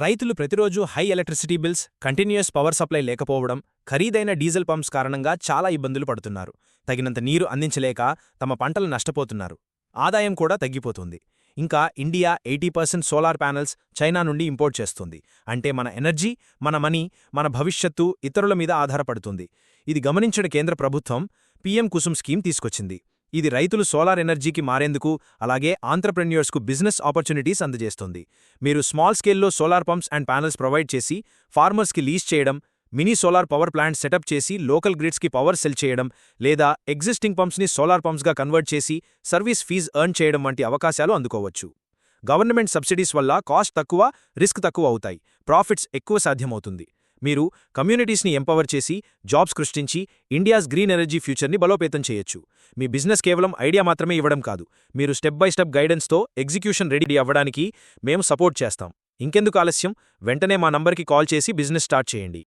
రైతులు ప్రతిరోజు high electricity bills, continuous power supply లేకపోవడం, ఖరీదైన డీజిల్ పంప్స్ కారణంగా చాలా ఇబ్బందులు పడుతున్నారు. తగినంత నీరు అందించలేక తమ పంటలు నష్టపోతున్నారు. ఆదాయం కూడా తగ్గిపోతుంది. ఇంకా ఇండియా 80% సోలార్ ప్యానెల్స్ చైనా నుండి ఇంపోర్ట్ చేస్తుంది. అంటే మన ఎనర్జీ, మన మనీ, మన భవిష్యత్తు ఇతరుల మీద ఆధారపడుతుంది. ఇది గమనించిన కేంద్ర ప్రభుత్వం పీఎం కుసుమ్ స్కీమ్ తీసుకొచ్చింది. ఇది రైతులు సోలార్ ఎనర్జీకి మారేందుకు, అలాగే ఆంత్రప్రెన్యూర్స్కు బిజినెస్ ఆపర్చునిటీస్ అందజేస్తుంది. మీరు స్మాల్ స్కేల్లో solar pumps and panels provide చేసి ఫార్మర్స్కి లీజ్ చేయడం, mini solar power plant setup చేసి లోకల్ గ్రిడ్స్కి పవర్ సెల్ చేయడం, లేదా ఎగ్జిస్టింగ్ పంప్స్ని సోలార్ పంప్స్గా కన్వర్ట్ చేసి సర్వీస్ ఫీజ్ ఎర్న్ చేయడం వంటి అవకాశాలు అందుకోవచ్చు. గవర్నమెంట్ సబ్సిడీస్ వల్ల కాస్ట్ తక్కువ, రిస్క్ తక్కువ అవుతాయి, ప్రాఫిట్స్ ఎక్కువ సాధ్యమవుతుంది. మీరు కమ్యూనిటీస్ని ఎంపవర్ చేసి, జాబ్స్ సృష్టించి ఇండియాస్ గ్రీన్ ఎనర్జీ ఫ్యూచర్ని బలోపేతం చేయొచ్చు. మీ బిజినెస్ కేవలం ఐడియా మాత్రమే ఇవ్వడం కాదు, మీరు స్టెప్ బై స్టెప్ గైడెన్స్తో ఎగ్జిక్యూషన్ రెడీ అవ్వడానికి మేము సపోర్ట్ చేస్తాం. ఇంకెందుకు ఆలస్యం, వెంటనే మా నంబర్కి కాల్ చేసి బిజినెస్ స్టార్ట్ చేయండి.